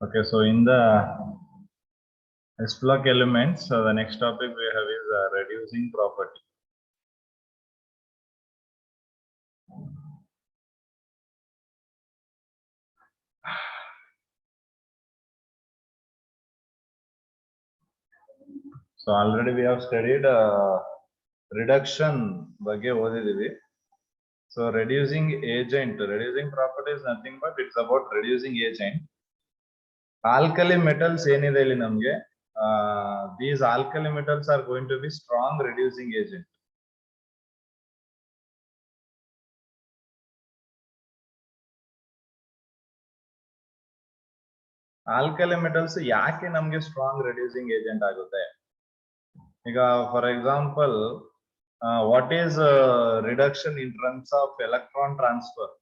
Okay, so in the S-block elements, the next topic we have is reducing property. So already we have studied reduction ಬಗ್ಗೆ ಓದಿದೀವಿ. So reducing property is nothing but it's about reducing agent. Alkali metals ಏನಿದೆ ಇಲ್ಲಿ ನಮಗೆ these alkali metals are going to be strong reducing agent. Alkali metals ಯಾಕೆ ನಮಗೆ strong reducing agent ಆಗುತ್ತೆ? ಈಗ for example what is reduction in terms of electron transfer?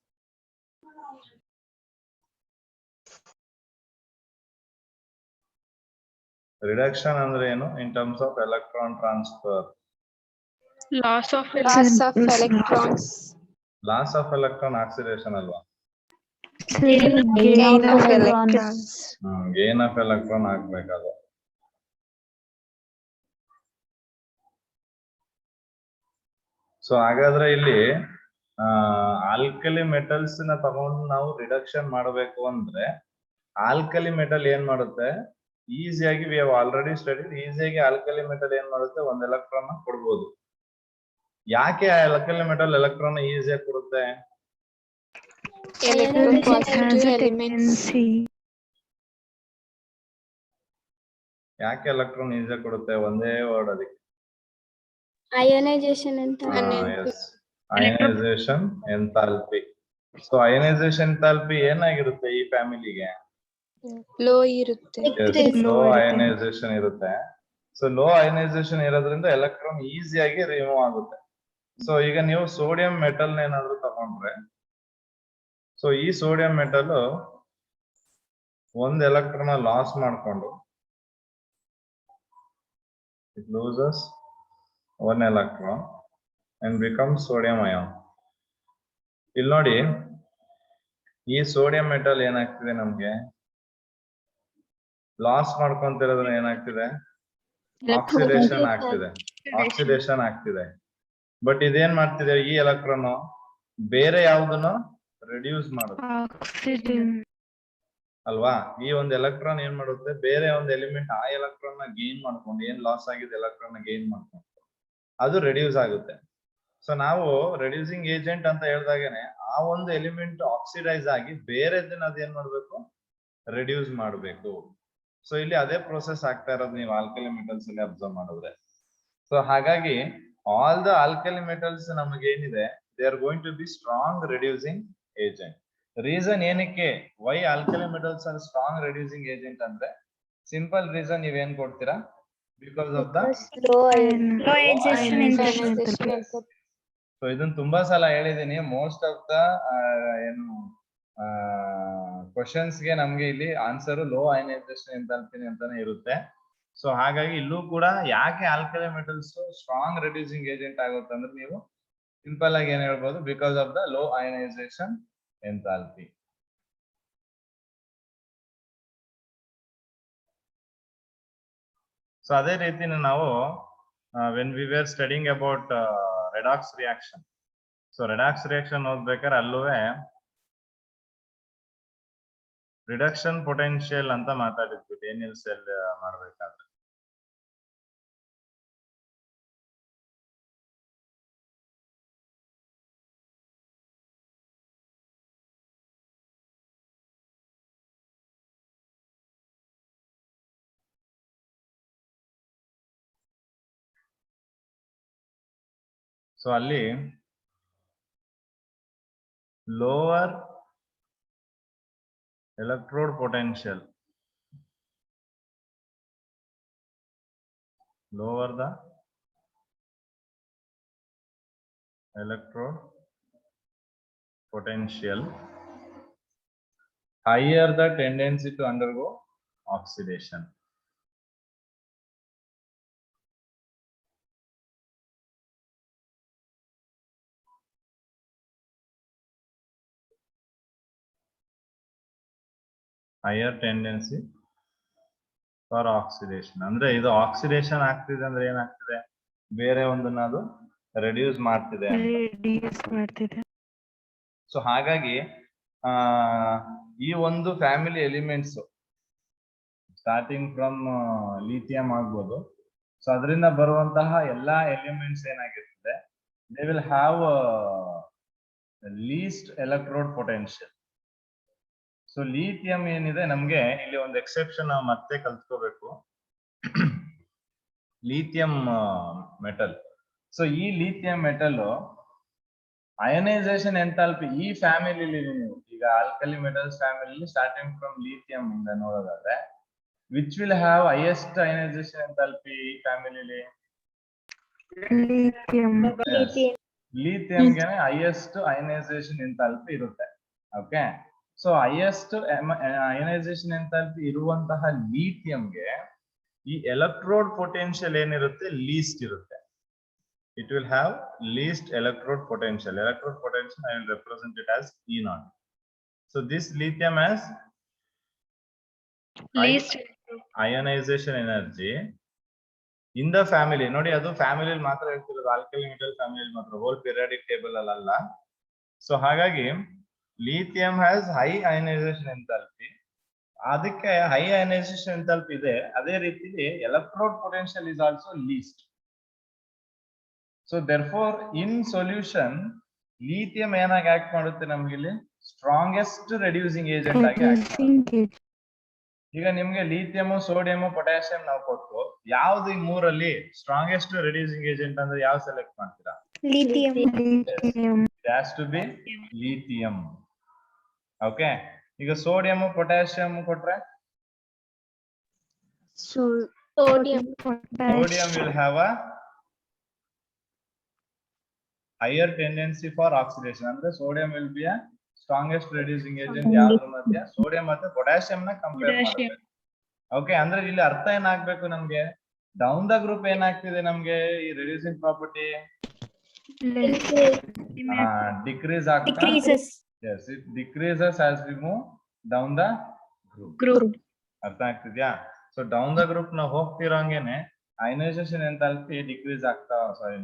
Reduction ಅಂದ್ರೆ ಏನು in terms of electron transfer? Loss of electrons. Loss of electron oxidation ಅಲ್ವಾ? Gain of electrons. ಗೇನ್ ಆಫ್ ಎಲೆಕ್ಟ್ರಾನ್ ಆಗ್ಬೇಕದು. ಸೊ ಹಾಗಾದ್ರೆ ಇಲ್ಲಿ ಆಲ್ಕಲಿ ಮೆಟಲ್ಸ್ ನ ತಗೊಂಡು ನಾವು ರಿಡಕ್ಷನ್ ಮಾಡಬೇಕು ಅಂದ್ರೆ ಆಲ್ಕಲಿ ಮೆಟಲ್ ಏನ್ ಮಾಡುತ್ತೆ? ಈಸಿಯಾಗಿ ವಿ ಹ್ಯಾವ್ ಆಲ್ರೆಡಿ ಸ್ಟಡಿಡ್, ಈಸಿಯಾಗಿ ಆಲ್ಕಲಿ ಮೆಟಲ್ ಏನ್ ಮಾಡುತ್ತೆ? ಒಂದ್ ಎಲೆಕ್ಟ್ರಾನ್ ಕೊಡ್ಬೋದು. ಯಾಕೆ ಆಲ್ಕಲಿ ಮೆಟಲ್ ಎಲೆಕ್ಟ್ರಾನ್ ಈಸಿಯಾಗಿ ಕೊಡುತ್ತೆ? ಯಾಕೆ ಎಲೆಕ್ಟ್ರಾನ್ ಈಸಿಯಾಗಿ ಕೊಡುತ್ತೆ? ಒಂದೇ ವರ್ಡ್ ಅದಕ್ಕೆ, Ionization ಅಂತ. Ionisation enthalpy. So ionisation enthalpy ಏನಾಗಿರುತ್ತೆ ಈ ಫ್ಯಾಮಿಲಿಗೆ? ಲೋ ಇರುತ್ತೆ. ಲೋ ಅಯನೈಸೇಷನ್ ಇರುತ್ತೆ. ಸೊ ಲೋ ಅಯನೈಸೇಷನ್ ಇರೋದ್ರಿಂದ ಎಲೆಕ್ಟ್ರಾನ್ ಈಸಿಯಾಗಿ ರಿಮೂವ್ ಆಗುತ್ತೆ. ಸೊ ಈಗ ನೀವು ಸೋಡಿಯಂ ಮೆಟಲ್ ಏನಾದ್ರು ತಗೊಂಡ್ರೆ, ಸೊ ಈ ಸೋಡಿಯಂ ಮೆಟಲ್ ಒಂದ್ ಎಲೆಕ್ಟ್ರಾನ್ ಲಾಸ್ ಮಾಡ್ಕೊಂಡು it loses one electron and becomes sodium ion. ಇಲ್ಲಿ ನೋಡಿ, ಈ ಸೋಡಿಯಂ ಮೆಟಲ್ ಏನಾಗ್ತಿದೆ? ನಮ್ಗೆ ಲಾಸ್ ಮಾಡ್ಕೊಂತಿರೋದ್ರ ಏನಾಗ್ತಿದೆ? ಆಕ್ಸಿಡೇಷನ್ ಆಗ್ತಿದೆ. ಬಟ್ ಇದೇನ್ ಮಾಡ್ತಿದೆ? ಈ ಎಲೆಕ್ಟ್ರಾನ್ ಬೇರೆ ಯಾವ್ದನ್ನು ರಿಡ್ಯೂಸ್ ಮಾಡುತ್ತೆ ಅಲ್ವಾ? ಈ ಒಂದು ಎಲೆಕ್ಟ್ರಾನ್ ಏನ್ ಮಾಡುತ್ತೆ? ಬೇರೆ ಒಂದು ಎಲಿಮೆಂಟ್ ಆ ಎಲೆಕ್ಟ್ರಾನ್ ನ ಗೇನ್ ಮಾಡ್ಕೊಂಡು, ಏನ್ ಲಾಸ್ ಆಗಿದೆ ಎಲೆಕ್ಟ್ರಾನ್ ನ ಗೇನ್ ಮಾಡ್ಕೊಂಡು ಅದು ರೆಡ್ಯೂಸ್ ಆಗುತ್ತೆ. ಸೊ ನಾವು ರೆಡ್ಯೂಸಿಂಗ್ ಏಜೆಂಟ್ ಅಂತ ಹೇಳ್ದಾಗೇನೆ ಆ ಒಂದು ಎಲಿಮೆಂಟ್ ಆಕ್ಸಿಡೈಸ್ ಆಗಿ ಬೇರೆದನ್ನ ಅದೇನ್ ಮಾಡ್ಬೇಕು? ರೆಡ್ಯೂಸ್ ಮಾಡಬೇಕು. ಸೊ ಇಲ್ಲಿ ಅದೇ ಪ್ರೋಸೆಸ್ ಆಗ್ತಾ ಇರೋದು ನೀವು ಆಲ್ಕಲಿ ಮೆಟಲ್ಸ್ ಅಲ್ಲಿ ಅಬ್ಸರ್ವ್ ಮಾಡಿದ್ರೆ. ಸೊ ಹಾಗಾಗಿ ಆಲ್ ದ ಆಲ್ಕಲಿ ಮೆಟಲ್ಸ್ ನಮಗೆ ಏನಿದೆ, they are going to be strong reducing agent. Reason ಏನಕ್ಕೆ why alkali metals are strong reducing agent ಅಂದ್ರೆ ಸಿಂಪಲ್ ರೀಸನ್ ನೀವೇನ್ ಕೊಡ್ತೀರಾ? ಬಿಕಾಸ್ ಆಫ್ ದ ಸೊ ಇದನ್ನ ತುಂಬಾ ಸಲ ಹೇಳಿದೀನಿ. ಮೋಸ್ಟ್ ಆಫ್ ದ ಏನು ಕ್ವಶನ್ಸ್ ಗೆ ನಮ್ಗೆ ಇಲ್ಲಿ ಆನ್ಸರ್ ಲೋ ಅಯನೈಸೇಷನ್ ಎಂಥಾಲ್ಪಿ ಅಂತಾನೆ ಇರುತ್ತೆ. ಸೊ ಹಾಗಾಗಿ ಇಲ್ಲೂ ಕೂಡ ಯಾಕೆ alkali metals strong reducing agent ಆಗುತ್ತೆ ಅಂದ್ರೆ ನೀವು ಸಿಂಪಲ್ ಆಗಿ ಏನ್ ಹೇಳ್ಬೋದು? Because of the low ionisation enthalpy. So ಅದೇ ರೀತಿ ನಾವು when we were studying about redox reaction, so redox reaction ಓದ್ಬೇಕಾದ್ರೆ ಅಲ್ಲೂ ರಿಡಕ್ಷನ್ ಪೊಟೆನ್ಶಿಯಲ್ ಅಂತ ಮಾತಾಡಿದ್ವಿ ಡೇನಿಯಲ್ ಸೆಲ್ ಮಾಡ್ಬೇಕಾದ್ರೆ. ಸೊ ಅಲ್ಲಿ lower electrode potential, lower the electrode potential, higher the tendency to undergo oxidation. Higher tendency for oxidation. ಅಂದ್ರೆ ಇದು oxidation ಆಗ್ತಿದೆ ಅಂದ್ರೆ ಏನಾಗ್ತಿದೆ, ಬೇರೆ ಒಂದನ್ನ ಅದು ರೆಡ್ಯೂಸ್ ಮಾಡ್ತಿದೆ ಅಂತ. ಸೊ ಹಾಗಾಗಿ ಈ ಒಂದು family elements starting from lithium ಆಗ್ಬೋದು. ಸೊ ಅದರಿಂದ ಬರುವಂತಹ ಎಲ್ಲಾ ಎಲಿಮೆಂಟ್ಸ್ ಏನಾಗಿರ್ತದೆ, they will have least electrode potential. So lithium ಏನಿದೆ, ನಮ್ಗೆ ಇಲ್ಲಿ ಒಂದು ಎಕ್ಸೆಪ್ಷನ್ ನಾವು ಮತ್ತೆ ಕಲ್ತ್ಕೋಬೇಕು. Lithium metal. ಸೊ ಈ ಲಿಥಿಯಂ ಮೆಟಲ್ ಅಯನೈಸೇಷನ್ ಎಂಥಾಲ್ಪಿ ಈ ಫ್ಯಾಮಿಲಿಲಿ, ನೀವು ಈಗ alkali metals family starting from lithium ಇಂದ ನೋಡೋದಾದ್ರೆ, which will have highest ionisation enthalpy ಈ ಫ್ಯಾಮಿಲಿಲಿ? ಲಿಥಿಯಂಗೆ ಹೈಯೆಸ್ಟ್ ಅಯನೈಸೇಷನ್ ಎಂಥಾಲ್ಪಿ ಇರುತ್ತೆ. Okay, so highest ionisation enthalpy ಇರುವಂತಹ ಲಿಥಿಯಂಗೆ ಈ ಎಲೆಕ್ಟ್ರೋಡ್ ಪೊಟೆನ್ಷಿಯಲ್ ಏನಿರುತ್ತೆ, ಲೀಸ್ಟ್ ಇರುತ್ತೆ. It will have least electrode potential. Electrode potential I will represent it as E0. So this lithium has least ionization energy in the family. ನೋಡಿ, ಅದು family ಮಾತ್ರ ಹೇಳ್ತಿರೋದು, alkali metal family ಮಾತ್ರ, whole periodic table ಅಲ್ಲ. So ಹಾಗಾಗಿ lithium has high ionisation enthalpy. ಅದಕ್ಕೆ high ionisation enthalpy ಇದೆ. ಅದೇ ರೀತಿಲಿ electrode potential is also least. So therefore in solution lithium ಏನಾಗಿ ಆಕ್ಟ್ ಮಾಡುತ್ತೆ, ನಮ್ಗೆ ಇಲ್ಲಿ ಸ್ಟ್ರಾಂಗೆಸ್ಟ್ ರೆಡ್ಯೂಸಿಂಗ್ ಏಜೆಂಟ್ ಆಗಿ ಆಕ್ಟ್ ಮಾಡುತ್ತೆ. ಈಗ ನಿಮ್ಗೆ ಲಿಥಿಯಂ, ಸೋಡಿಯಂ, ಪೊಟ್ಯಾಷಿಯಂ ನಾವು ಕೊಟ್ಟು, ಯಾವ್ದು ಈ ಮೂರಲ್ಲಿ ಸ್ಟ್ರಾಂಗೆಸ್ಟ್ ರೆಡ್ಯೂಸಿಂಗ್ ಏಜೆಂಟ್ ಅಂದ್ರೆ ಯಾವ ಸೆಲೆಕ್ಟ್ ಮಾಡ್ತೀರಾ? Lithium. It has to be lithium. Okay, ಈಗ ಸೋಡಿಯಂ, ಪೊಟ್ಯಾಷಿಯಂ ಕೊಟ್ರೆ sodium. will have a higher tendency for oxidation. ಅಂದ್ರೆ sodium will be a strongest reducing agent. ಯಾವ್ದ್ರ ಮಧ್ಯ? ಸೋಡಿಯಂ ಮತ್ತೆ ಪೊಟ್ಯಾಷಿಯಂ ನ ಕಂಪೇರ್ ಮಾಡಬೇಕು. ಓಕೆ, ಅಂದ್ರೆ ಇಲ್ಲಿ ಅರ್ಥ ಏನಾಗ್ಬೇಕು ನಮ್ಗೆ, ಡೌನ್ ದ ಗ್ರೂಪ್ ಏನಾಗ್ತಿದೆ ನಮ್ಗೆ, ಈ ರೆಡ್ಯೂಸಿಂಗ್ ಪ್ರಾಪರ್ಟಿ ಡಿಕ್ರೀಸ್ ಆಗ್ತಾ, yes, it decreases as we move down the group. ಅರ್ಥ ಆಗ್ತಿದ್ಯಾ? ಸೊ ಡೌನ್ ದ ಗ್ರೂಪ್ ನಾವು ಹೋಗ್ತಿರೋಂಗೇನೆ ಅಯನೈಸೇಷನ್ ಎಂಥಾಲ್ಪಿ ಡಿಕ್ರೀಸ್ ಆಗ್ತಾ, ಸಾರಿ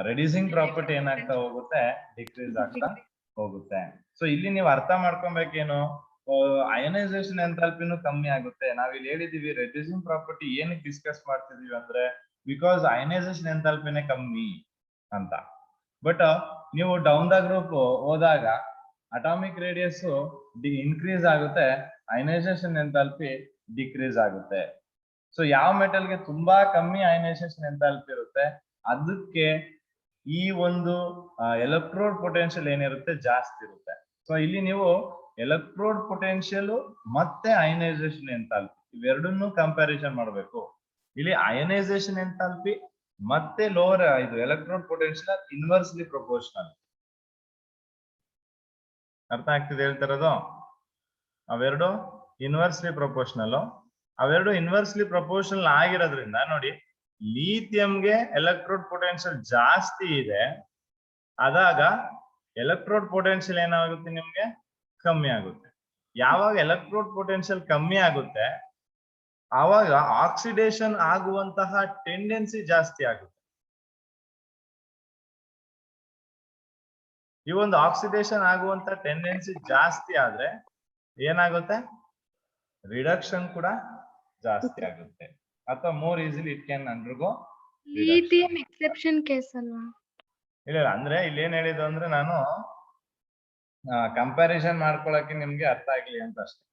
ರೆಡ್ಯೂಸಿಂಗ್ ಪ್ರಾಪರ್ಟಿ ಏನಾಗ್ತಾ ಹೋಗುತ್ತೆ, ಡಿಕ್ರೀಸ್ ಆಗ್ತಾ ಹೋಗುತ್ತೆ. ಸೊ ಇಲ್ಲಿ ನೀವು ಅರ್ಥ ಮಾಡ್ಕೊಬೇಕೇನು, ಅಯನೈಸೇಷನ್ ಎಂಥಾಲ್ಪಿನೂ ಕಮ್ಮಿ ಆಗುತ್ತೆ. ನಾವಿಲ್ಲಿ ಹೇಳಿದೀವಿ ರೆಡ್ಯೂಸಿಂಗ್ ಪ್ರಾಪರ್ಟಿ ಏನಕ್ಕೆ ಡಿಸ್ಕಸ್ ಮಾಡ್ತಿದೀವಿ ಅಂದ್ರೆ, ಬಿಕಾಸ್ ಅಯನೈಸೇಷನ್ ಎಂಥಾಲ್ಪಿನೇ ಕಮ್ಮಿ ಅಂತ. ಬಟ್ ನೀವು ಡೌನ್ ದ ಗ್ರೂಪ್ ಹೋದಾಗ ಅಟಾಮಿಕ್ ರೇಡಿಯಸ್ ಇನ್ಕ್ರೀಸ್ ಆಗುತ್ತೆ, ಅಯನೈಸೇಷನ್ ಎಂಥಾಲ್ಪಿ ಡಿಕ್ರೀಸ್ ಆಗುತ್ತೆ. ಸೊ ಯಾವ ಮೆಟಲ್ಗೆ ತುಂಬಾ ಕಮ್ಮಿ ಅಯನೈಸೇಷನ್ ಎಂಥಾಲ್ಪಿ ಇರುತ್ತೆ, ಅದಕ್ಕೆ ಈ ಒಂದು ಎಲೆಕ್ಟ್ರೋಡ್ ಪೊಟೆನ್ಷಿಯಲ್ ಏನಿರುತ್ತೆ ಜಾಸ್ತಿ ಇರುತ್ತೆ. ಸೊ ಇಲ್ಲಿ ನೀವು ಎಲೆಕ್ಟ್ರೋಡ್ ಪೊಟೆನ್ಷಿಯಲ್ ಮತ್ತೆ ಅಯನೈಸೇಷನ್ ಎಂಥಾಲ್ಪಿ ಇವೆರಡನ್ನೂ ಕಂಪ್ಯಾರಿಸನ್ ಮಾಡಬೇಕು. ಇಲ್ಲಿ ಅಯನೈಸೇಷನ್ ಎಂಥಾಲ್ಪಿ ಮತ್ತೆ ಲೋವರ್ ಇದು ಎಲೆಕ್ಟ್ರೋಡ್ ಪೊಟೆನ್ಷಿಯಲ್ ಇನ್ವರ್ಸ್ಲಿ ಪ್ರಪೋರ್ಷನಲ್. ಅರ್ಥ ಆಗ್ತಿದೆ ಹೇಳ್ತಿರೋದು? ಅವೆರಡು ಇನ್ವರ್ಸ್ಲಿ ಪ್ರಪೋರ್ಷನಲ್. ಅವೆರಡು ಇನ್ವರ್ಸ್ಲಿ ಪ್ರಪೋರ್ಷನಲ್ ಆಗಿರೋದ್ರಿಂದ ನೋಡಿ, ಲಿಥಿಯಂಗೆ ಎಲೆಕ್ಟ್ರೋಡ್ ಪೊಟೆನ್ಷಿಯಲ್ ಜಾಸ್ತಿ ಇದೆ, ಆದಾಗ ಎಲೆಕ್ಟ್ರೋಡ್ ಪೊಟೆನ್ಷಿಯಲ್ ಏನಾಗುತ್ತೆ ನಿಮ್ಗೆ, ಕಮ್ಮಿ ಆಗುತ್ತೆ. ಯಾವಾಗ ಎಲೆಕ್ಟ್ರೋಡ್ ಪೊಟೆನ್ಷಿಯಲ್ ಕಮ್ಮಿ ಆಗುತ್ತೆ, ಆವಾಗ ಆಕ್ಸಿಡೇಷನ್ ಆಗುವಂತಹ ಟೆಂಡೆನ್ಸಿ ಜಾಸ್ತಿ ಆಗುತ್ತೆ. ಈ ಒಂದು ಆಕ್ಸಿಡೇಷನ್ ಆಗುವಂತ ಟೆಂಡೆನ್ಸಿ ಜಾಸ್ತಿ ಆದ್ರೆ ಏನಾಗುತ್ತೆ, ರಿಡಕ್ಷನ್ ಕೂಡ ಜಾಸ್ತಿ ಆಗುತ್ತೆ. ಅಥವಾ more easily it can undergo lithium exception case ಅಲ್ವಾ? ಇಲ್ಲ, ಅಂದ್ರೆ ಇಲ್ಲಿ ಏನ್ ಹೇಳಿದ್ದು ಅಂದ್ರೆ, ನಾನು ಕಂಪ್ಯಾರಿಸನ್ ಮಾಡ್ಕೊಳಕ್ಕೆ ನಿಮ್ಗೆ ಅರ್ಥ ಆಗ್ಲಿ ಅಂತ ಅಷ್ಟೇ.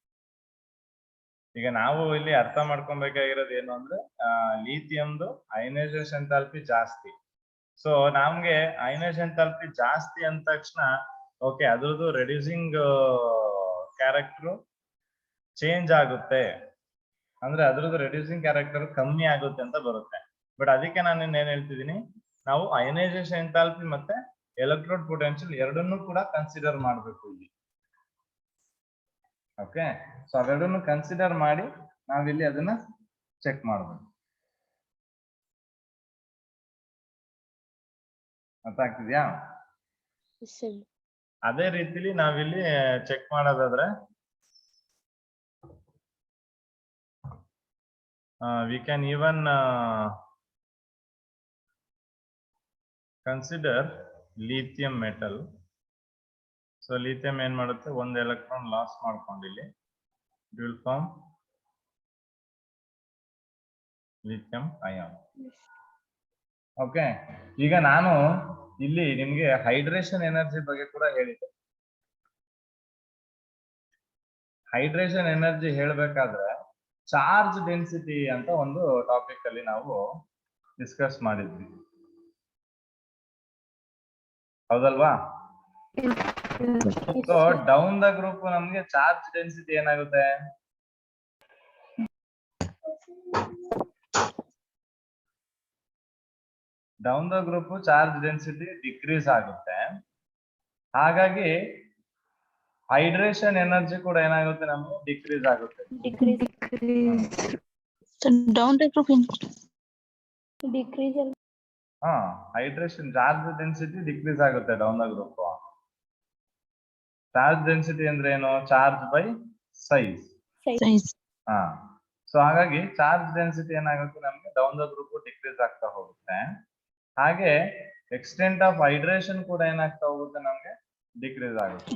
ಈಗ ನಾವು ಇಲ್ಲಿ ಅರ್ಥ ಮಾಡ್ಕೊಬೇಕಾಗಿರೋದು ಏನು ಅಂದ್ರೆ, ಲಿಥಿಯಂದು ಅಯನೈಸೇಷನ್ ಎಂಥಾಲ್ಪಿ ಜಾಸ್ತಿ. ಸೊ ನಮ್ಗೆ ಅಯನೈಸೇಷನ್ ಎಂಥಾಲ್ಪಿ ಜಾಸ್ತಿ ಅಂದ ತಕ್ಷಣ ಓಕೆ, ಅದ್ರದ್ದು ರೆಡ್ಯೂಸಿಂಗ್ ಕ್ಯಾರೆಕ್ಟರ್ ಚೇಂಜ್ ಆಗುತ್ತೆ, ಅಂದ್ರೆ ಅದ್ರದ್ದು ರೆಡ್ಯೂಸಿಂಗ್ ಕ್ಯಾರೆಕ್ಟರ್ ಕಮ್ಮಿ ಆಗುತ್ತೆ ಅಂತ ಬರುತ್ತೆ. ಬಟ್ ಅದಕ್ಕೆ ನಾನು ಏನ್ ಹೇಳ್ತಿದ್ದೀನಿ, ನಾವು ಅಯನೈಸೇಷನ್ ಎಂಥಾಲ್ಪಿ ಮತ್ತೆ ಎಲೆಕ್ಟ್ರೋಡ್ ಪೊಟೆನ್ಷಿಯಲ್ ಎರಡನ್ನೂ ಕೂಡ ಕನ್ಸಿಡರ್ ಮಾಡಬೇಕು ಇಲ್ಲಿ. ಓಕೆ, ಸೊ ಅವೆರಡನ್ನು ಕನ್ಸಿಡರ್ ಮಾಡಿ ನಾವಿಲ್ಲಿ ಅದನ್ನ ಚೆಕ್ ಮಾಡಬೇಕು. ಅರ್ಥ ಆಗ್ತಿದ್ಯಾ? ಅದೇ ರೀತಿಲಿ ನಾವಿಲ್ಲಿ ಚೆಕ್ ಮಾಡೋದಾದ್ರೆ we can even consider lithium metal. So lithium ಏನ್ ಮಾಡುತ್ತೆ, ಒಂದು ಎಲೆಕ್ಟ್ರಾನ್ ಲಾಸ್ ಮಾಡ್ಕೊಂಡು ಇಲ್ಲಿ it will form lithium ion. Okay, ಈಗ ನಾನು ಇಲ್ಲಿ ನಿಮ್ಗೆ ಹೈಡ್ರೇಷನ್ ಎನರ್ಜಿ ಬಗ್ಗೆ ಕೂಡ ಹೇಳಿದ್ದೆ. ಹೈಡ್ರೇಷನ್ ಎನರ್ಜಿ ಹೇಳ್ಬೇಕಾದ್ರೆ ಚಾರ್ಜ್ ಡೆನ್ಸಿಟಿ ಅಂತ ಒಂದು ಟಾಪಿಕ್ ಅಲ್ಲಿ ನಾವು ಡಿಸ್ಕಸ್ ಮಾಡಿದ್ವಿ, ಹೌದಲ್ವಾ? ಸೊ ಡೌನ್ ದ ಗ್ರೂಪ್ ನಮ್ಗೆ ಚಾರ್ಜ್ ಡೆನ್ಸಿಟಿ ಏನಾಗುತ್ತೆ? Down the group charge density decrease ಆಗುತ್ತೆ. ಹಾಗಾಗಿ ಹೈಡ್ರೇಷನ್ ಎನರ್ಜಿ ಕೂಡ ಏನಾಗುತ್ತೆ, ನಮ್ಗೆ ಡಿಕ್ರೀಸ್ ಆಗುತ್ತೆ. Down the group decrease. ಹಾ, ಹೈಡ್ರೇಷನ್ ಚಾರ್ಜ್ ಡೆನ್ಸಿಟಿ ಡಿಕ್ರೀಸ್ ಆಗುತ್ತೆ down the group. Charge density ಅಂದ್ರೆ ಏನು? Charge by size. ಹಾ, ಸೊ ಹಾಗಾಗಿ ಚಾರ್ಜ್ ಡೆನ್ಸಿಟಿ ಏನಾಗುತ್ತೆ, ನಮ್ಗೆ ಡೌನ್ ದ ಗ್ರೂಪ್ ಡಿಕ್ರೀಸ್ ಆಗ್ತಾ ಹೋಗುತ್ತೆ. ಹಾಗೆ ಎಕ್ಸ್ಟೆಂಟ್ ಆಫ್ ಹೈಡ್ರೇಷನ್ ಕೂಡ ಏನಾಗ್ತಾ ಹೋಗುತ್ತೆ, ನಮ್ಗೆ ಡಿಕ್ರೀಸ್ ಆಗುತ್ತೆ.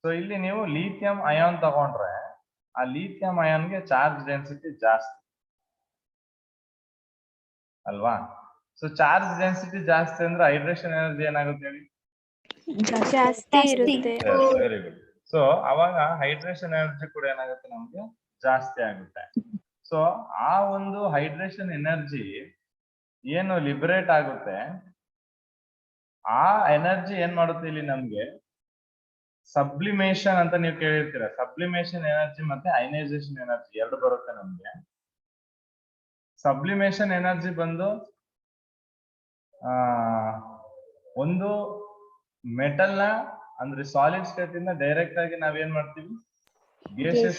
ಸೊ ಇಲ್ಲಿ ನೀವು ಲಿಥಿಯಂ ಅಯಾನ್ ತಗೊಂಡ್ರೆ ಆ ಲಿಥಿಯಂ ಅಯಾನ್ಗೆ ಚಾರ್ಜ್ ಡೆನ್ಸಿಟಿ ಜಾಸ್ತಿ ಅಲ್ವಾ? ಸೊ ಚಾರ್ಜ್ ಡೆನ್ಸಿಟಿ ಜಾಸ್ತಿ ಅಂದ್ರೆ ಹೈಡ್ರೇಷನ್ ಎನರ್ಜಿ ಏನಾಗುತ್ತೆ ಹೇಳಿ? ಜಾಸ್ತಿ ಇರುತ್ತೆ. Very good. ಸೊ ಅವಾಗ ಹೈಡ್ರೇಷನ್ ಎನರ್ಜಿ ಕೂಡ ಏನಾಗುತ್ತೆ, ನಮ್ಗೆ ಜಾಸ್ತಿ ಆಗುತ್ತೆ. ಸೊ ಆ ಒಂದು ಹೈಡ್ರೇಷನ್ ಎನರ್ಜಿ ಏನು ಲಿಬರೇಟ್ ಆಗುತ್ತೆ, ಆ ಎನರ್ಜಿ ಏನ್ ಮಾಡುತ್ತೆ ಇಲ್ಲಿ ನಮ್ಗೆ ಸಬ್ಲಿಮೇಷನ್ ಅಂತ ನೀವು ಕೇಳಿರ್ತೀರ. ಸಬ್ಲಿಮೇಷನ್ ಎನರ್ಜಿ ಮತ್ತೆ ಅಯನೈಸೇಷನ್ ಎನರ್ಜಿ ಎರಡು ಬರುತ್ತೆ ನಮ್ಗೆ. ಸಬ್ಲಿಮೇಷನ್ ಎನರ್ಜಿ ಬಂದು ಒಂದು ಮೆಟಲ್ ನ ಅಂದ್ರೆ ಸಾಲಿಡ್ ಸ್ಟೇಟ್ ಇಂದ ಡೈರೆಕ್ಟ್ ಆಗಿ ನಾವೇನ್ ಮಾಡ್ತೀವಿ, ಗೇಸಿಯಸ್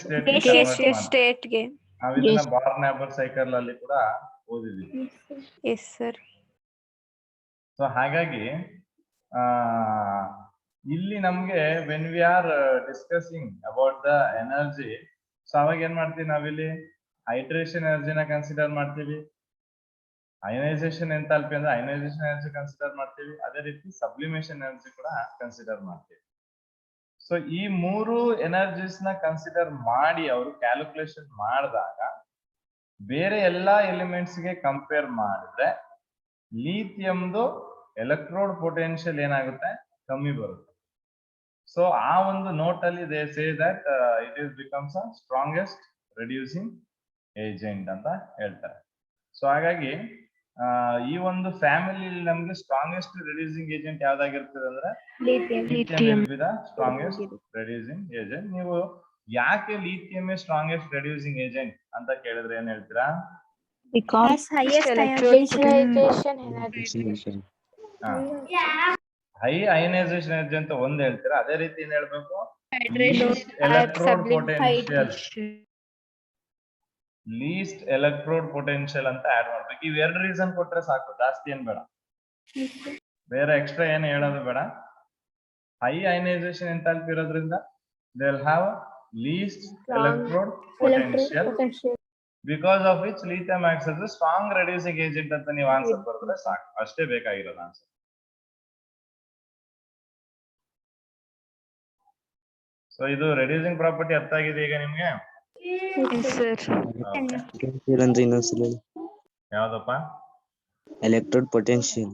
ಸ್ಟೇಟ್ ಗೆ. ನಾವ್ ಇದನ್ನ ಬಾರ್ನ್-ಹ್ಯಾಬರ್ ಸೈಕಲ್ ಅಲ್ಲಿ ಕೂಡ ಓದಿದೀವಿ. Yes sir. ಸೊ ಹಾಗಾಗಿ ಇಲ್ಲಿ ನಮ್ಗೆ when we are discussing about the energy, so ಅವಾಗ ಏನ್ ಮಾಡ್ತೀವಿ ನಾವಿಲ್ಲಿ ಹೈಡ್ರೇಷನ್ ಎನರ್ಜಿನ ಕನ್ಸಿಡರ್ ಮಾಡ್ತೀವಿ. ಅಯನೈಸೇಷನ್ ಎಂಥಾಲ್ಪಿ ಅಂದ್ರೆ ಅಯನೈಸೇಷನ್ ಎನರ್ಜಿ ಕನ್ಸಿಡರ್ ಮಾಡ್ತೀವಿ. ಅದೇ ರೀತಿ ಸಬ್ಲಿಮೇಷನ್ ಎನರ್ಜಿ ಕೂಡ ಕನ್ಸಿಡರ್ ಮಾಡ್ತೀವಿ. ಸೊ ಈ ಮೂರು ಎನರ್ಜೀಸ್ ನ ಕನ್ಸಿಡರ್ ಮಾಡಿ ಅವರು ಕ್ಯಾಲ್ಕುಲೇಷನ್ ಮಾಡಿದಾಗ ಬೇರೆ ಎಲ್ಲಾ ಎಲಿಮೆಂಟ್ಸ್ ಗೆ ಕಂಪೇರ್ ಮಾಡಿದ್ರೆ ಲಿಥಿಯಂದು ಎಲೆಕ್ಟ್ರೋಡ್ ಪೊಟೆನ್ಶಿಯಲ್ ಏನಾಗುತ್ತೆ, ಕಮ್ಮಿ ಬರುತ್ತೆ. ಸೊ ಆ ಒಂದು ನೋಟ್ ಅಲ್ಲಿ they say that it is becomes a strongest reducing agent ಅಂತ ಹೇಳ್ತಾರೆ. ಸೊ ಹಾಗಾಗಿ ಈ ಒಂದು ಫ್ಯಾಮಿಲಿ ನಮ್ಗೆ ಸ್ಟ್ರಾಂಗೆಸ್ಟ್ ರೆಡ್ಯೂಸಿಂಗ್ ಏಜೆಂಟ್ ಯಾವ್ದಾಗಿರ್ತದೆ ಅಂದ್ರೆ lithium will be the strongest reducing agent. ನೀವು ಯಾಕೆ ಲಿಥಿಯಂ ಸ್ಟ್ರಾಂಗೆಸ್ಟ್ ರೆಡ್ಯೂಸಿಂಗ್ ಏಜೆಂಟ್ ಅಂತ ಕೇಳಿದ್ರೆ ಏನ್ ಹೇಳ್ತೀರಾ? Because highest ionization energy. High ionisation energy ಅಂತ ಒಂದ್ ಹೇಳ್ತೀರಾ. ಅದೇ ರೀತಿ ಏನ್ ಹೇಳ್ಬೇಕು? ಲೀಸ್ಟ್ ಎಲೆಕ್ಟ್ರೋಡ್ ಪೊಟೆನ್ಶಿಯಲ್ ಅಂತ ಆಡ್ ಮಾಡ್ಬೇಕು. ಇವ್ ಎರಡು ರೀಸನ್ ಕೊಟ್ರೆ ಸಾಕು, ಜಾಸ್ತಿ ಏನ್ ಬೇಡ, ಬೇರೆ ಎಕ್ಸ್ಟ್ರಾ ಏನು ಹೇಳೋದು ಬೇಡ. ಹೈ ಅಯನೈಸೇಷನ್ ಎಂಥಾಲ್ಪಿ ಇರೋದ್ರಿಂದ they will have least electrode potential, because of which lithium acts as a strong reducing agent ಅಂತ ನೀವು ಆನ್ಸರ್ ಬರೆದ್ರೆ ಸಾಕು. ಅಷ್ಟೇ ಬೇಕಾಗಿರೋದು ಆನ್ಸರ್. ಸೊ ಇದು ರೆಡ್ಯೂಸಿಂಗ್ ಪ್ರಾಪರ್ಟಿ ಅರ್ಥ ಆಗಿದೆ ಈಗ ನಿಮ್ಗೆ? ಯಾವ್ದಪ್ಪ? Electrode potential.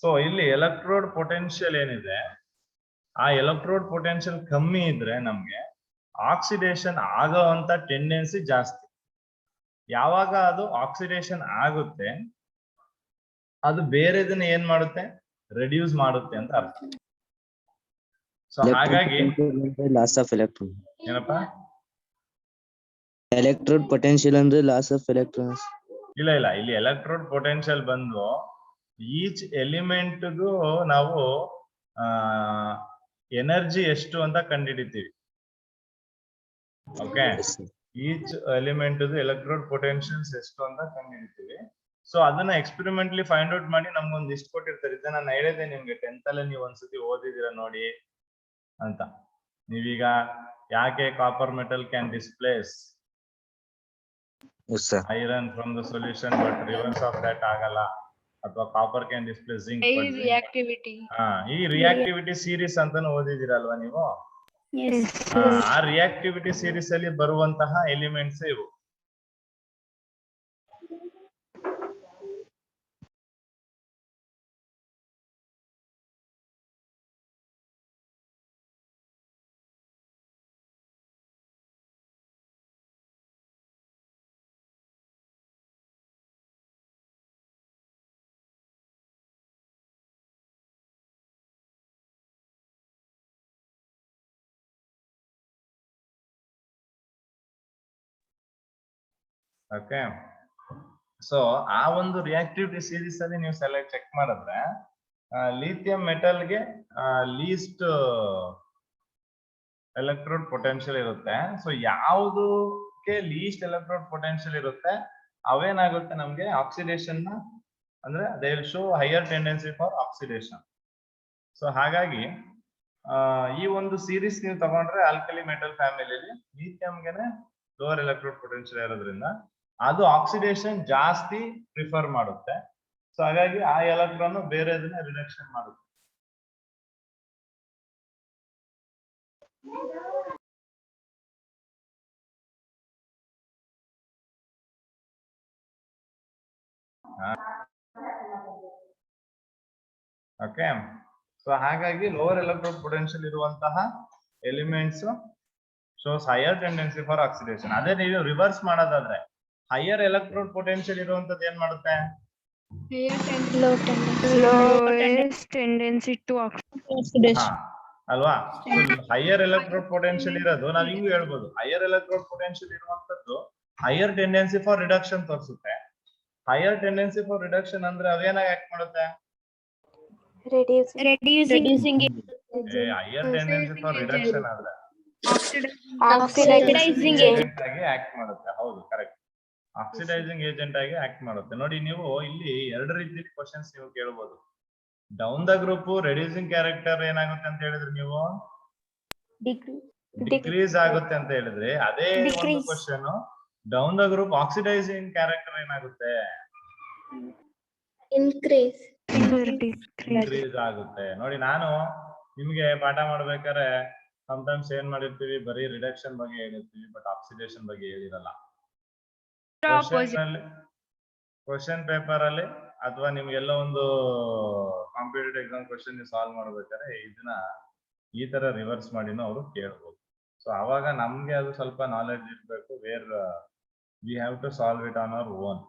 ಸೊ ಇಲ್ಲಿ ಎಲೆಕ್ಟ್ರೋಡ್ ಪೊಟೆನ್ಶಿಯಲ್ ಏನಿದೆ, ಆ ಎಲೆಕ್ಟ್ರೋಡ್ ಪೊಟೆನ್ಶಿಯಲ್ ಕಮ್ಮಿ ಇದ್ರೆ ನಮ್ಗೆ ಆಕ್ಸಿಡೇಷನ್ ಆಗೋವಂತ ಟೆಂಡೆನ್ಸಿ ಜಾಸ್ತಿ. ಯಾವಾಗ ಅದು ಆಕ್ಸಿಡೇಷನ್ ಆಗುತ್ತೆ ಅದು ಬೇರೆದನ್ನ ಏನ್ ಮಾಡುತ್ತೆ, ರೆಡ್ಯೂಸ್ ಮಾಡುತ್ತೆ ಅಂತ ಅರ್ಥ. ಸೊ ಹಾಗಾಗಿ ಲಾಸ್ ಆಫ್ ಎಲೆಕ್ಟ್ರಾನ್. ಏನಪ್ಪಾ ಎಲೆಕ್ಟ್ರೋಡ್ ಪೊಟೆನ್ಶಿಯಲ್ ಅಂದ್ರೆ ಲಾಸ್ ಆಫ್ ಎಲೆಕ್ಟ್ರಾನ್ಸ್? ಇಲ್ಲ, ಇಲ್ಲಿ ಎಲೆಕ್ಟ್ರೋಡ್ ಪೊಟೆನ್ಶಿಯಲ್ ಬಂದು ಈಚ್ ಎಲಿಮೆಂಟ್ಗೂ ನಾವು ಎನರ್ಜಿ ಎಷ್ಟು ಅಂತ ಕಂಡುಹಿಡಿತೀವಿ. ಓಕೆ, ಈಚ್ ಎಲಿಮೆಂಟ್ ಎಲೆಕ್ಟ್ರೋಡ್ ಪೊಟೆನ್ಶಿಯಲ್ಸ್ ಎಷ್ಟು ಅಂತ ಕಂಡುಹಿಡಿತೀವಿ. ಸೊ ಅದನ್ನ ಎಕ್ಸ್ಪೆರಿಮೆಂಟ್ಲಿ ಫೈಂಡ್ ಔಟ್ ಮಾಡಿ ನಮ್ಗೊಂದು ಲಿಸ್ಟ್ ಕೊಟ್ಟಿರ್ತಾರೆ. ಇದನ್ನ ನಾನು ಹೇಳಿದೆ ನಿಮ್ಗೆ 10th ಅಲ್ಲಿ ನೀವು ಒಂದ್ಸತಿ ಓದಿದಿರ ನೋಡಿ. ಅಂತ. ನೀವೀಗ ಯಾಕೆ copper metal can displace Yes, sir. Iron from the solution but reverse of that ಆಗಲ್ಲ, ಅಥವಾ copper can displace zinc. Reactivity. ಈ ರಿಯಾಕ್ಟಿವಿಟಿ ಸೀರೀಸ್ ಅಂತಾನು ಓದಿದಿರಲ್ವಾ ನೀವು? ಆ ರಿಯಾಕ್ಟಿವಿಟಿ ಸೀರೀಸ್ ಅಲ್ಲಿ ಬರುವಂತಹ ಎಲಿಮೆಂಟ್ಸ್ ಇವು. ಓಕೆ, ಸೊ ಆ ಒಂದು ರಿಯಾಕ್ಟಿವಿಟಿ ಸೀರೀಸ್ ಅಲ್ಲಿ ನೀವು ಚೆಕ್ ಮಾಡಿದ್ರೆ ಲಿಥಿಯಂ ಮೆಟಲ್ಗೆ ಲೀಸ್ಟ್ ಎಲೆಕ್ಟ್ರೋಡ್ ಪೊಟೆನ್ಶಿಯಲ್ ಇರುತ್ತೆ. ಸೊ ಯಾವುದಕ್ಕೆ ಲೀಸ್ಟ್ ಎಲೆಕ್ಟ್ರೋಡ್ ಪೊಟೆನ್ಶಿಯಲ್ ಇರುತ್ತೆ ಅವೇನಾಗುತ್ತೆ ನಮ್ಗೆ ಆಕ್ಸಿಡೇಷನ್ ಅಂದ್ರೆ they will show higher tendency for oxidation. So ಹಾಗಾಗಿ ಈ ಒಂದು ಸೀರೀಸ್ ನೀವು ತಗೊಂಡ್ರೆ ಆಲ್ಕಲಿ ಮೆಟಲ್ ಫ್ಯಾಮಿಲಿಯಲ್ಲಿ ಲಿಥಿಯಂಗೆನೆ ಲೋವರ್ ಎಲೆಕ್ಟ್ರೋಡ್ ಪೊಟೆನ್ಶಿಯಲ್ ಇರೋದ್ರಿಂದ ಅದು ಆಕ್ಸಿಡೇಷನ್ ಜಾಸ್ತಿ ಪ್ರಿಫರ್ ಮಾಡುತ್ತೆ. ಸೊ ಹಾಗಾಗಿ ಆ ಎಲೆಕ್ಟ್ರಾನ್ ಬೇರೆ ರಿಡಕ್ಷನ್ ಮಾಡುತ್ತೆ. ಓಕೆ, ಸೊ ಹಾಗಾಗಿ ಲೋವರ್ ಎಲೆಕ್ಟ್ರೋಡ್ ಪೊಟೆನ್ಶಿಯಲ್ ಇರುವಂತಹ elements shows higher tendency for oxidation. ಅದೇ ನೀವು ರಿವರ್ಸ್ ಮಾಡೋದಾದ್ರೆ ಹೈಯರ್ ಎಲೆಕ್ಟ್ರೋಡ್ ಪೊಟೆನ್ಶಿಯಲ್ ಇರುವಂತದ್ದು ಏನ್ ಮಾಡುತ್ತೆ? lowest tendency to Oxidation. ಅಲ್ವಾ? ಹೈಯರ್ ಎಲೆಕ್ಟ್ರೋಡ್ ಪೊಟೆನ್ಶಿಯಲ್ ಇರೋದು ನಾವ್ ಹಿಂಗ್ ಹೇಳ್ಬೋದು, ಹೈಯರ್ ಎಲೆಕ್ಟ್ರೋಡ್ ಪೊಟೆನ್ಶಿಯಲ್ ಇರುವಂತದ್ದು ಹೈಯರ್ ಟೆಂಡೆನ್ಸಿ ಫಾರ್ ರಿಡಕ್ಷನ್ ತೋರಿಸುತ್ತೆ. ಹೈಯರ್ ಟೆಂಡೆನ್ಸಿ ಫಾರ್ ರಿಡಕ್ಷನ್ ಅಂದ್ರೆ ಅವೇನಾಗಿ ಆಕ್ಟ್ ಮಾಡುತ್ತೆ? Reducing higher tendency for reduction ಆದ್ರೆ oxidizing ಏಜೆಂಟ್ ಆಗಿ ಆಕ್ಟ್ ಮಾಡುತ್ತೆ. ಹೌದು, ಕರೆಕ್ಟ್. ಆಕ್ಸಿಡೈಸಿಂಗ್ ಏಜೆಂಟ್ ಆಗಿ ಆಕ್ಟ್ ಮಾಡುತ್ತೆ. ನೋಡಿ, ನೀವು ಇಲ್ಲಿ ಎರಡು ರೀತಿ ಕ್ವಶನ್ಸ್ ನೀವು ಕೇಳಬಹುದು. Down the group reducing character ಏನಾಗುತ್ತೆ ಅಂತ ಹೇಳಿದ್ರೆ ನೀವು ಡಿಕ್ರೀಸ್ ಆಗುತ್ತೆ ಅಂತ ಹೇಳಿದ್ರೆ, ಅದೇ ಒಂದು question down the group oxidising character ಏನಾಗುತ್ತೆ? increase. ಡಿಕ್ರೀಸ್ ಆಗುತ್ತೆ. ನೋಡಿ, ನಾನು ನಿಮ್ಗೆ ಪಾಠ ಮಾಡ್ಬೇಕಾದ್ರೆ ಸಮಟೈಮ್ಸ್ ಏನ್ ಮಾಡಿರ್ತೀವಿ, ಬರೀ ರಿಡಕ್ಷನ್ ಬಗ್ಗೆ ಹೇಳಿರ್ತೀವಿ, ಬಟ್ ಆಕ್ಸಿಡೇಷನ್ ಬಗ್ಗೆ ಹೇಳಿರಲ್ಲ. ಕ್ವಶನ್ ಪೇಪರ್ ಅಲ್ಲಿ ಅಥವಾ ನಿಮ್ಗೆಲ್ಲ ಒಂದು ಕಾಂಪಿಟೇಟಿವ್ ಎಕ್ಸಾಮ್ ಕ್ವಶನ್ ಸಾಲ್ವ್ ಮಾಡ್ಬೇಕಾದ್ರೆ ಇದನ್ನ ಈ ತರ ರಿವರ್ಸ್ ಮಾಡಿನೂ ಅವರು ಕೇಳ್ಬೋದು. ಸೊ ಅವಾಗ ನಮ್ಗೆ ಅದು ಸ್ವಲ್ಪ ನಾಲೆಡ್ಜ್ ಇರ್ಬೇಕು, where we have to solve it on our own.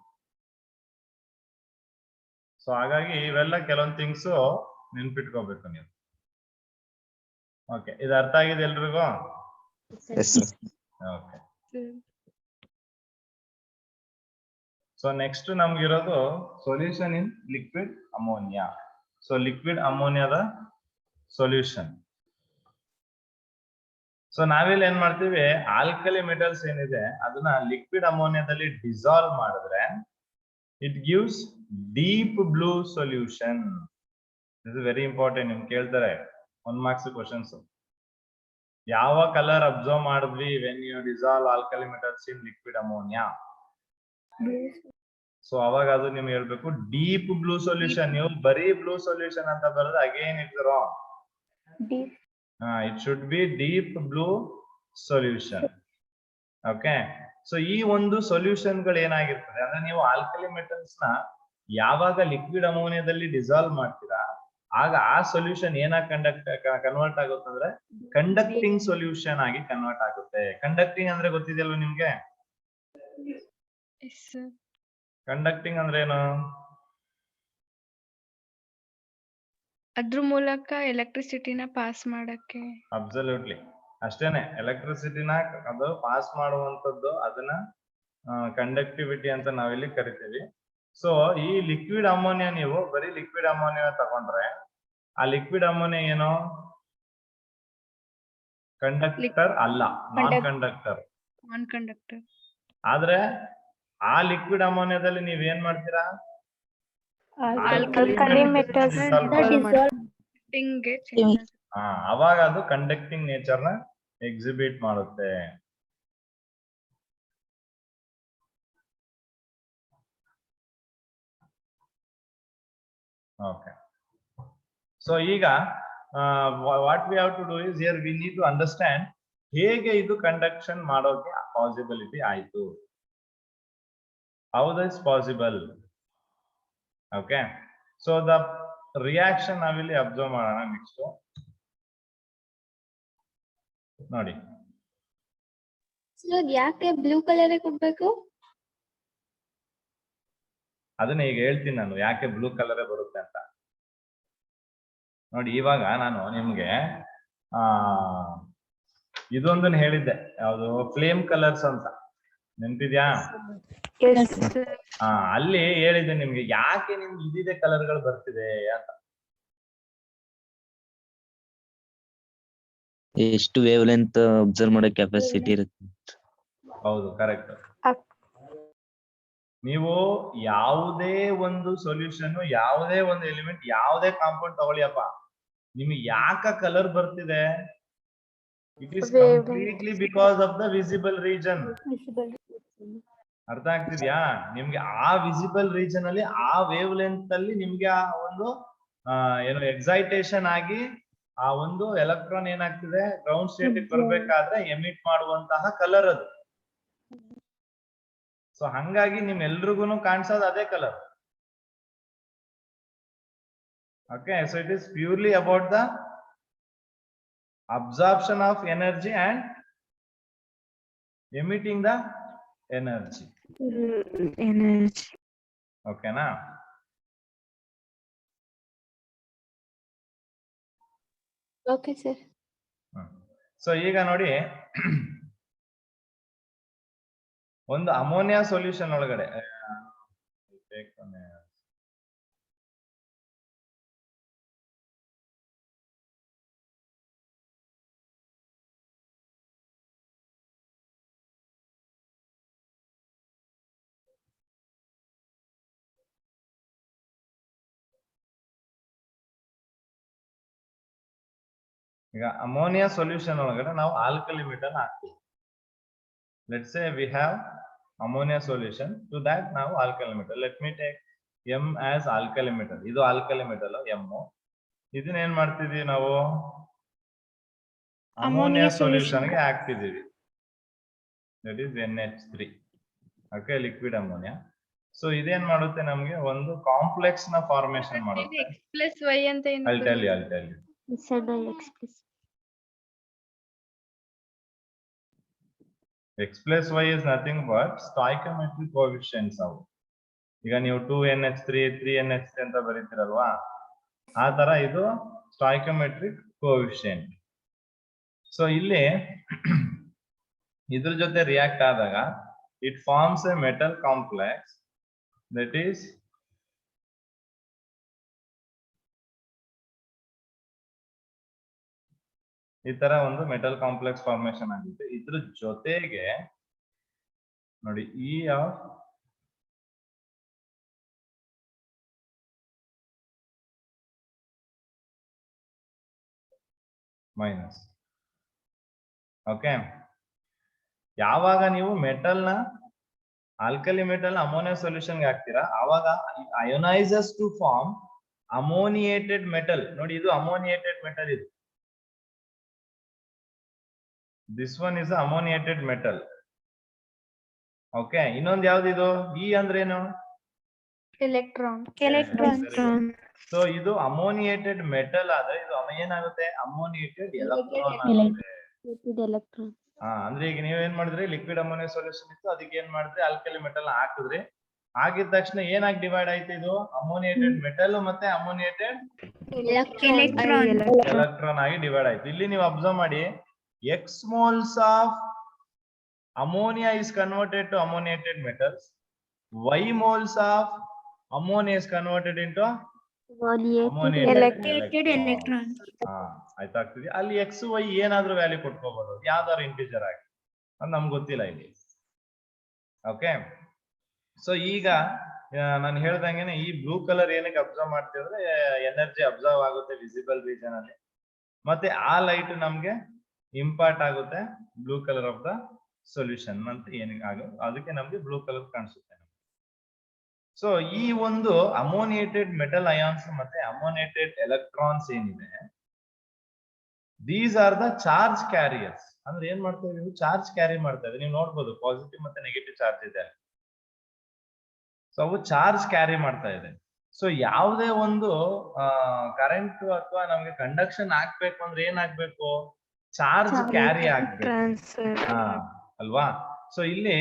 So ಹಾಗಾಗಿ ಇವೆಲ್ಲ ಕೆಲವೊಂದು ಥಿಂಗ್ಸ್ ನೆನ್ಪಿಟ್ಕೋಬೇಕು ನೀವು. ಓಕೆ, ಇದು ಅರ್ಥ ಆಗಿದೆ ಎಲ್ರಿಗೂ? Yes, sir. Okay, so next ನಮ್ಗಿರೋದು solution in liquid ammonia. So liquid ಅಮೋನಿಯಾದ ಸೊಲ್ಯೂಷನ್. ಸೊ ನಾವಿಲ್ಲಿ ಏನ್ ಮಾಡ್ತೀವಿ, ಆಲ್ಕಲಿ ಮೆಟಲ್ಸ್ ಏನಿದೆ ಅದನ್ನ ಲಿಕ್ವಿಡ್ ಅಮೋನಿಯಾದಲ್ಲಿ ಡಿಸಾಲ್ವ್ ಮಾಡಿದ್ರೆ it gives deep blue solution. This is very important. ನಿಮ್ಗೆ ಕೇಳ್ತಾರೆ 1 ಮಾರ್ಕ್ಸ್ ಕ್ವಶನ್ಸ್. ಯಾವ ಕಲರ್ ಅಬ್ಸರ್ವ್ ಮಾಡಿದ್ವಿ when you dissolve alkali metals in liquid ammonia? So ಅವಾಗ ಅದು ನಿಮ್ಗೆ ಹೇಳ್ಬೇಕು ಡೀಪ್ ಬ್ಲೂ ಸೊಲ್ಯೂಷನ್. ನೀವು ಬರೀ ಬ್ಲೂ ಸೊಲ್ಯೂಷನ್ ಅಂತ ಬರೋದು again it's wrong. It should be deep blue solution. Okay, so ಈ ಒಂದು ಸೊಲ್ಯೂಷನ್ ಗಳು ಏನಾಗಿರ್ತದೆ ಅಂದ್ರೆ, ನೀವು ಆಲ್ಕಲಿ ಮೆಟಲ್ಸ್ ನ ಯಾವಾಗ ಲಿಕ್ವಿಡ್ ಅಮೋನಿಯಾದಲ್ಲಿ ಡಿಸಾಲ್ವ್ ಮಾಡ್ತೀರಾ ಆಗ ಆ ಸೊಲ್ಯೂಷನ್ ಏನಾಗಿ ಕನ್ವರ್ಟ್ ಆಗುತ್ತೆ ಅಂದ್ರೆ ಕಂಡಕ್ಟಿಂಗ್ ಸೊಲ್ಯೂಷನ್ ಆಗಿ ಕನ್ವರ್ಟ್ ಆಗುತ್ತೆ. ಕಂಡಕ್ಟಿಂಗ್ ಅಂದ್ರೆ ಗೊತ್ತಿದೆಯಲ್ವ ನಿಮ್ಗೆ? ಕಂಡಕ್ಟಿಂಗ್ ಅಂದ್ರೆ ಏನು? ಅದ್ರ ಮೂಲಕ ಎಲೆಕ್ಟ್ರಿಸಿಟಿನ ಪಾಸ್ ಮಾಡಕ್ಕೆ. ಅಬ್ಸಲ್ಯೂಟ್ಲಿ ಅಷ್ಟೇನೆ. ಎಲೆಕ್ಟ್ರಿಸಿಟಿನ ಅದು ಪಾಸ್ ಮಾಡುವಂತದ್ದು, ಅದನ್ನ ಕಂಡಕ್ಟಿವಿಟಿ ಅಂತ ನಾವಿಲ್ಲಿ ಕರಿತೀವಿ. ಸೊ ಈ ಲಿಕ್ವಿಡ್ ಅಮೋನಿಯಾ ನೀವು ಬರೀ ಲಿಕ್ವಿಡ್ ಅಮೋನಿಯಾ ತಗೊಂಡ್ರೆ ಆ ಲಿಕ್ವಿಡ್ ಅಮೋನಿಯಾ ಏನು? ಕಂಡಕ್ಟರ್ ಅಲ್ಲ, ನಾನ್ ಕಂಡಕ್ಟರ್. ನಾನ್ ಕಂಡಕ್ಟರ್. ಆದ್ರೆ ಆ ಲಿಕ್ವಿಡ್ ಅಮೋನಿಯಾದಲ್ಲಿ ನೀವ್ ಏನ್ ಮಾಡ್ತೀರಾ? alkali metals ಅವಾಗ ಅದು ಕಂಡಕ್ಟಿಂಗ್ ನೇಚರ್ ನ ಎಕ್ಸಿಬಿಟ್ ಮಾಡುತ್ತೆ. ಓಕೆ, ಸೊ ಈಗ what we have to do is here we need to understand ಹೇಗೆ ಇದು ಕಂಡಕ್ಷನ್ ಮಾಡೋಕೆ ಪಾಸಿಬಿಲಿಟಿ ಆಯ್ತು. How this possible? Okay, so the reaction ನಾವಿಲ್ಲಿ ಅಬ್ಸರ್ವ್ ಮಾಡೋಣ. ನೆಕ್ಸ್ಟ್ ನೋಡಿ, ಸರ್ ಯಾಕೆ ಬ್ಲೂ ಕಲರ್ ಕೊಡ್ಬೇಕು? ಅದನ್ನ ಈಗ ಹೇಳ್ತೀನಿ ನಾನು, ಯಾಕೆ ಬ್ಲೂ ಕಲರ್ ಬರುತ್ತೆ ಅಂತ. ನೋಡಿ, ಇವಾಗ ನಾನು ನಿಮ್ಗೆ ಇದೊಂದನ್ನ ಹೇಳಿದ್ದೆ, ಯಾವುದು ಫ್ಲೇಮ್ ಕಲರ್ಸ್ ಅಂತ, ನೆನ್ಪಿದ್ಯಾ? ಅಲ್ಲಿ ಹೇಳಿದ್ದೆ ನಿಮ್ಗೆ ಯಾಕೆ ನಿಮ್ಗೆ ಇದಿದೆ ಕಲರ್ಗಳು ಬರ್ತಿದೆ ಅಂತ. ಎಷ್ಟು ವೇವ್ ಲೆಂತ್ ಅಬ್ಸರ್ವ್ ಮಾಡೋ ಕೆಪಾಸಿಟಿ ಇರುತ್ತೆ. ಹೌದು, ಕರೆಕ್ಟ್. ನೀವು ಯಾವುದೇ ಒಂದು ಸೊಲ್ಯೂಷನ್, ಯಾವುದೇ ಒಂದು ಎಲಿಮೆಂಟ್, ಯಾವುದೇ ಕಾಂಪೌಂಡ್ ತಗೊಳ್ಳಿಯಪ್ಪ, ನಿಮಗೆ ಯಾಕ ಕಲರ್ ಬರ್ತಿದೆ? It is completely because of the visible region. ಅರ್ಥ ಆಗ್ತಿದ್ಯಾ ನಿಮ್ಗೆ? ಆ ವಿಸಿಬಲ್ ರೀಜನ್ ಅಲ್ಲಿ, ಆ ವೇವ್ ಲೆಂತ್ ಅಲ್ಲಿ ನಿಮ್ಗೆ ಆ ಒಂದು ಏನು ಎಕ್ಸೈಟೇಷನ್ ಆಗಿ ಆ ಒಂದು ಎಲೆಕ್ಟ್ರಾನ್ ಏನಾಗ್ತಿದೆ, ಗ್ರೌಂಡ್ ಸ್ಟೇಟ್ ಬರ್ಬೇಕಾದ್ರೆ ಎಮಿಟ್ ಮಾಡುವಂತಹ ಕಲರ್ ಅದು. ಸೊ ಹಂಗಾಗಿ ನಿಮ್ಮೆಲ್ರಿಗೂ ಕಾಣಿಸೋದು ಅದೇ colour. Okay, so it is purely about the absorption of energy and emitting the energy. ಓಕೆನಾ? Okay sir. ಸೊ ಈಗ ನೋಡಿ, ಒಂದು ಅಮೋನಿಯಾ ಸೊಲ್ಯೂಷನ್ ಒಳಗಡೆ ಈಗ ಅಮೋನಿಯಾ ಸೊಲ್ಯೂಷನ್ ಒಳಗಡೆ ನಾವು ಆಲ್ಕಲಿ ಮೆಟಲ್ ಹಾಕ್ತೀವಿ. Let's say we have ammonia solution. To that now alkali metal. Let me take M as alkali metal. ಇದು alkali metal M. ಇದನ್ನ ಏನ್ ಮಾಡ್ತಿದೀವಿ ನಾವು? ಅಮೋನಿಯಾ ಸೊಲ್ಯೂಷನ್ ಗೆ ಹಾಕ್ತಿದೀವಿ. That is NH3. Okay, liquid ammonia. So ಇದೇನ್ ಮಾಡುತ್ತೆ, ನಮಗೆ ಒಂದು ಕಾಂಪ್ಲೆಕ್ಸ್ ನ ಫಾರ್ಮೇಶನ್ ಮಾಡುತ್ತೆ. X+Y ಅಂತ ಏನು? I'll tell you. X plus Y is nothing but stoichiometric coefficients ಅವು. ಈಗ ನೀವು 2NH3 3NH3 ಅಂತ ಬರೀತೀರಲ್ವಾ, ಆ ತರ ಇದು stoichiometric coefficient. ಸೊ ಇಲ್ಲಿ ಇದ್ರ ಜೊತೆ ರಿಯಾಕ್ಟ್ ಆದಾಗ it forms a metal complex, that is ಈ ತರ ಒಂದು ಮೆಟಲ್ ಕಾಂಪ್ಲೆಕ್ಸ್ ಫಾರ್ಮೇಶನ್ ಆಗುತ್ತೆ. ಇದ್ರ ಜೊತೆಗೆ ನೋಡಿ, E ಆಫ್ ಮೈನಸ್. ಓಕೆ, ಯಾವಾಗ ನೀವು ಮೆಟಲ್ ನ ಆಲ್ಕಲಿ ಮೆಟಲ್ ಅಮೋನಿಯಾ ಸೊಲ್ಯೂಷನ್ ಗೆ ಹಾಕ್ತೀರಾ, ಆವಾಗ ಅಯೋನೈಸಸ್ ಟು ಫಾರ್ಮ್ ಅಮೋನಿಯೇಟೆಡ್ ಮೆಟಲ್. ನೋಡಿ, ಇದು ಅಮೋನಿಯೇಟೆಡ್ ಮೆಟಲ್. ಇದು this one is ammoniated metal. Okay, ಇನ್ನೊಂದು ಯಾವ್ದು ಇದು? E ಅಂದ್ರೆ ಏನು? ಎಲೆಕ್ಟ್ರಾನ್. ಸೊ ಇದು ಅಮೋನಿಯೇಟೆಡ್ ಮೆಟಲ್ ಆದ್ರೆ ಇದು ಏನಾಗುತ್ತೆ? ಅಮೋನಿಯೇಟೆಡ್ ಎಲೆಕ್ಟ್ರಾನ್ ಆಗುತ್ತೆ. ಅಂದ್ರೆ ಈಗ ನೀವೇನ್ ಮಾಡಿದ್ರಿ, ಲಿಕ್ವಿಡ್ ಅಮೋನಿಯಾ ಸೊಲ್ಯೂಷನ್ ಇತ್ತು, ಅದಕ್ಕೆ ಏನ್ ಮಾಡಿದ್ರಿ, ಆಲ್ಕಲಿ ಮೆಟಲ್ ಹಾಕಿದ್ರಿ. ಆಗಿದ ತಕ್ಷಣ ಏನಾಗಿ ಡಿವೈಡ್ ಆಯ್ತು? ಇದು ಅಮೋನಿಯೇಟೆಡ್ ಮೆಟಲ್ ಮತ್ತೆ ಅಮೋನಿಯೇಟೆಡ್ ಎಲೆಕ್ಟ್ರಾನ್ ಆಗಿ ಡಿವೈಡ್ ಆಯ್ತು. ಇಲ್ಲಿ ನೀವು ಅಬ್ಸರ್ವ್ ಮಾಡಿ, X moles of ammonia is converted to ammoniated metals. Y moles of ammonia is converted into ammoniated electrons. ಆಯ್ತಾಗ್ತಿದೆ. ಅಲ್ಲಿ X Y ಏನಾದ್ರೂ ವ್ಯಾಲ್ಯೂ ಕೊಟ್ಕೋಬಹುದು, ಯಾವ್ದಾದ್ರು ಇಂಟಿಜರ್ ಆಗಿ, ಅದು ನಮ್ಗೆ ಗೊತ್ತಿಲ್ಲ ಇಲ್ಲಿ. ಓಕೆ, ಸೊ ಈಗ ನಾನು ಹೇಳ್ದಂಗೆನೆ ಈ ಬ್ಲೂ ಕಲರ್ ಏನಕ್ಕೆ ಅಬ್ಸರ್ವ್ ಮಾಡ್ತೀವಿ ಅಂದ್ರೆ, ಎನರ್ಜಿ ಅಬ್ಸರ್ವ್ ಆಗುತ್ತೆ ವಿಸಿಬಲ್ ರೀಜನ್ ಅಲ್ಲಿ. ಮತ್ತೆ ಆ ಲೈಟ್ ನಮ್ಗೆ ಇಂಪಾರ್ಟ್ ಆಗುತ್ತೆ blue colour of the solution ಅಂತ ಏನಿಗೆ ಆಗುತ್ತೆ ಅದಕ್ಕೆ ನಮ್ಗೆ ಬ್ಲೂ ಕಲರ್ ಕಾಣಿಸುತ್ತೆ. ಸೊ ಈ ಒಂದು ಅಮೋನಿಯೇಟೆಡ್ ಮೆಟಲ್ ಅಯಾನ್ಸ್ ಮತ್ತೆ ಅಮೋನಿಯೇಟೆಡ್ ಎಲೆಕ್ಟ್ರಾನ್ಸ್ ಏನಿದೆ, these are the charge carriers. ಅಂದ್ರೆ ಏನ್ ಮಾಡ್ತಾ ಇದೀವಿ, ಚಾರ್ಜ್ ಕ್ಯಾರಿ ಮಾಡ್ತಾ ಇದ್ದೀವಿ. ನೀವು ನೋಡ್ಬೋದು ಪಾಸಿಟಿವ್ ಮತ್ತೆ ನೆಗೆಟಿವ್ ಚಾರ್ಜ್ ಇದೆ. ಸೊ ಅವು ಚಾರ್ಜ್ ಕ್ಯಾರಿ ಮಾಡ್ತಾ ಇದೆ. ಸೊ ಯಾವುದೇ ಒಂದು ಕರೆಂಟ್ ಅಥವಾ ನಮ್ಗೆ ಕಂಡಕ್ಷನ್ ಆಗ್ಬೇಕು ಅಂದ್ರೆ ಏನಾಗ್ಬೇಕು, ಚಾರ್ಜ್ ಕ್ಯಾರಿ ಆಗ್ಬೇಕು. ಟ್ರಾನ್ಸ್ಫರ್ ಅಲ್ವಾ? ಸೊ ಇಲ್ಲಿ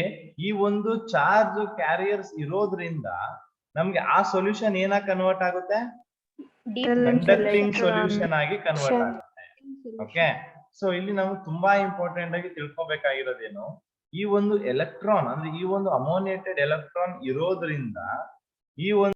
ಈ ಒಂದು ಚಾರ್ಜ್ ಕ್ಯಾರಿಯರ್ಸ್ ಇರೋದ್ರಿಂದ ನಮ್ಗೆ ಆ ಸೊಲ್ಯೂಷನ್ ಏನಾಗಿ ಕನ್ವರ್ಟ್ ಆಗುತ್ತೆ, ಕಂಡಕ್ಟಿಂಗ್ ಸೊಲ್ಯೂಷನ್ ಆಗಿ ಕನ್ವರ್ಟ್ ಆಗುತ್ತೆ. ಓಕೆ, ಸೊ ಇಲ್ಲಿ ನಾವು ತುಂಬಾ ಇಂಪಾರ್ಟೆಂಟ್ ಆಗಿ ತಿಳ್ಕೊಬೇಕಾಗಿರೋದೇನು, ಈ ಒಂದು ಎಲೆಕ್ಟ್ರಾನ್ ಅಂದ್ರೆ ಈ ಒಂದು ಅಮೋನಿಯೇಟೆಡ್ ಎಲೆಕ್ಟ್ರಾನ್ ಇರೋದ್ರಿಂದ ಈ ಒಂದು